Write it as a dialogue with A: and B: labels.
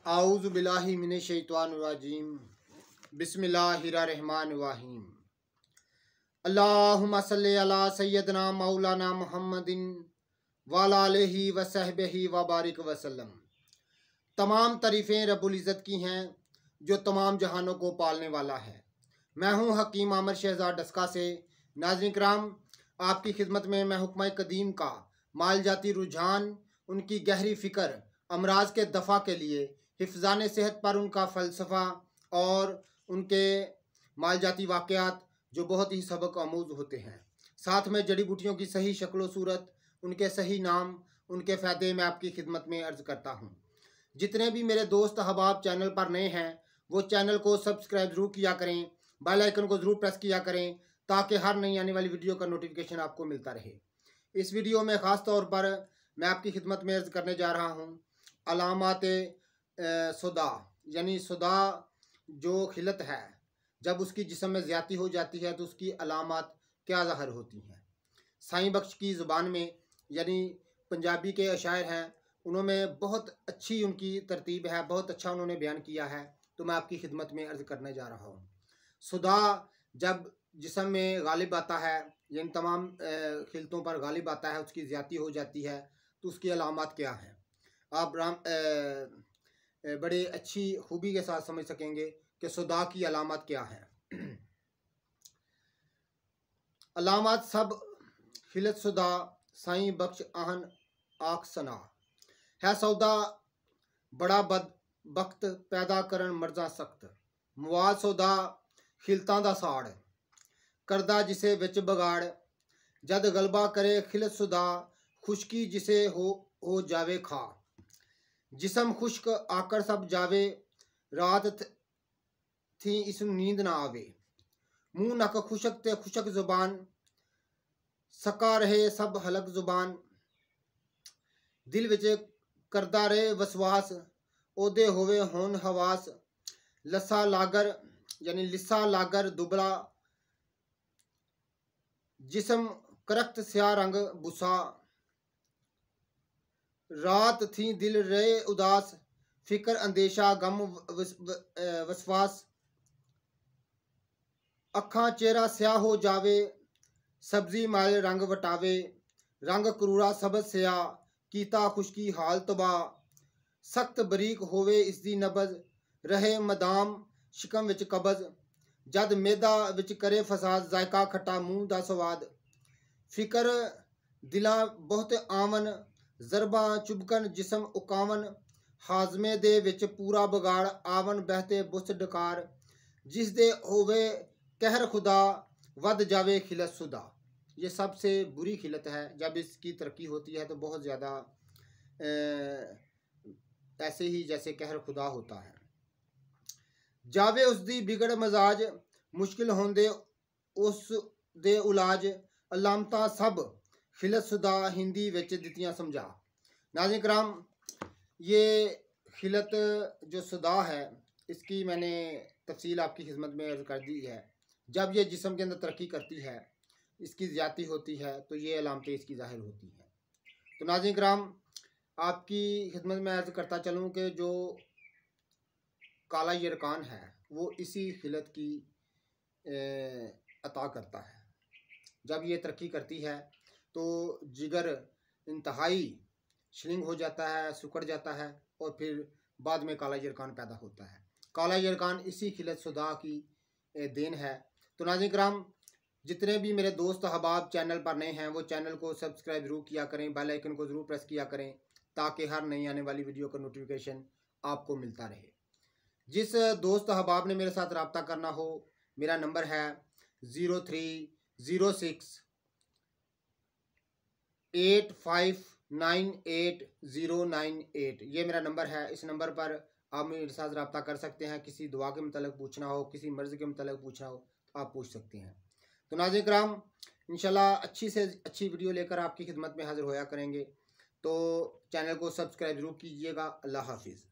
A: आऊज़ु बिल्लाहि मिनश शैतानिर रजीम। बिस्मिल्लाहिर्रहमानिर्रहीम। अल्लाहुम्मा सल्लि अला सय्यदना मौलाना मुहम्मदिन व अला आलिहि व सहबिहि व बारिक वसल्लम। तमाम तारीफ़ें रब्बुल इज़्ज़त की हैं जो तमाम जहानों को पालने वाला है। मैं हूँ हकीम आमिर शहज़ाद डस्का से। नाज़रीन किराम, आपकी खिदमत में मैं हुक्म कदीम का माल जाती रुझान, उनकी गहरी फ़िक्र, अमराज के दफ़ा के लिए हिफ़्ज़ान सेहत पर उनका फ़लसफ़ा और उनके मालजाती वाक़यात जो बहुत ही सबक आमूज़ होते हैं, साथ में जड़ी बूटियों की सही शक्ल सूरत, उनके सही नाम, उनके फ़ायदे मैं आपकी खिदमत में अर्ज़ करता हूँ। जितने भी मेरे दोस्त अहबाब चैनल पर नए हैं वो चैनल को सब्सक्राइब ज़रूर किया करें, बेल आइकन को ज़रूर प्रेस किया करें ताकि हर नई आने वाली वीडियो का नोटिफिकेशन आपको मिलता रहे। इस वीडियो में ख़ास तौर पर मैं आपकी खिदमत में अर्ज़ करने जा रहा हूँ अलामात सुदा, यानी सुदा जो खिलत है, जब उसकी जिस्म में ज़्यादती हो जाती है तो उसकी अलामात क्या ज़ाहिर होती हैं। साईं बख्श की ज़ुबान में, यानी पंजाबी के अशायर हैं, उन्होंने बहुत अच्छी उनकी तरतीब है, बहुत अच्छा उन्होंने बयान किया है, तो मैं आपकी खिदमत में अर्ज़ करने जा रहा हूँ। सुदा जब जिस्म में गालिब आता है, यानी तमाम खिलतों पर गालिब आता है, उसकी ज़्यादती हो जाती है, तो उसकी अलामात क्या हैं आप बड़े अच्छी खूबी के साथ समझ सकेंगे कि सुदा की अलामत क्या है। अलामत सब खिलत सुदा साईं बख्श आहन आख सना है सौदा बड़ा बद बख्त पैदा करन मर्जा सख्त मुआद सौदा खिलतां दा साड़ करदा जिसे विच बगाड़ जद गलबा करे खिलत सुदा खुशकी जिसे हो जावे खा जिसम खुश्क आकर सब जावे रात थी इस नींद ना आवे मुँह नक खुशक ते खुशक जुबान सका रहे सब हलक जुबान दिल विच करदा रहे वसवास ओदे होवे होन हवास लसा लागर यानी लिसा लागर दुबला जिसम करख्त स्या रंग बुसा रात थी दिल रहे उदास फिक्र अंदेशा गम वसवास अखा चेहरा स्या हो जावे सब्जी माल रंग वटावे रंग करूड़ा सबज स्या कीता खुशकी हाल तबा सख्त बरीक होवे इसदी नबज रहे मदाम शिकम विच कबज जद मेदा विच करे फसाद जायका खट्टा मुँह दा स्वाद फिक्र दिला बहुत आवन जरबा चुभकन जिसम उकावन हाजमे दे विच पूरा बगाड़ आवन बहते बुस डकार जिस दे होवे कहर खुदा वध जावे खिलत सुदा। ये सबसे बुरी खिलत है। जब इसकी तरक्की होती है तो बहुत ज़्यादा ऐसे ही जैसे कहर खुदा होता है। जावे उसदी बिगड़ मजाज मुश्किल होंदे उस दे उलाज अलामता सब खिलत सुदा हिंदी विच दित्तियां समझा। नाज़रीन कराम, ये खिलत जो सुदा है इसकी मैंने तफसील आपकी खिदमत में अर्ज़ कर दी है। जब ये जिस्म के अंदर तरक्की करती है, इसकी ज़्यादती होती है, तो ये अलामतें इसकी ज़ाहिर होती हैं। तो नाज़रीन कराम, आपकी खिदमत में अर्ज़ करता चलूँ कि जो काला यरकान है वो इसी खिलत की अता करता है। जब ये तरक्की करती है तो जिगर इंतहाई श्लिंग हो जाता है, सुकड़ जाता है और फिर बाद में काला यरकान पैदा होता है। काला यरकान इसी खिलत सुदा की देन है। तो नाज़रीन कराम, जितने भी मेरे दोस्त अहबाब चैनल पर नए हैं वो चैनल को सब्सक्राइब ज़रूर किया करें, बेल आइकन को ज़रूर प्रेस किया करें ताकि हर नई आने वाली वीडियो का नोटिफिकेशन आपको मिलता रहे। जिस दोस्त अहबाब ने मेरे साथ रब्ता करना हो, मेरा नंबर है 030685980998। ये मेरा नंबर है। इस नंबर पर आप मेरे साथ रब्ता कर सकते हैं। किसी दुआ के मतलब पूछना हो, किसी मर्ज़ के मतलब पूछना हो तो आप पूछ सकते हैं। तो नाज़रीन कराम, इंशाल्लाह अच्छी से अच्छी वीडियो लेकर आपकी खिदमत में हाज़िर होया करेंगे। तो चैनल को सब्सक्राइब ज़रूर कीजिएगा। अल्लाह हाफिज़।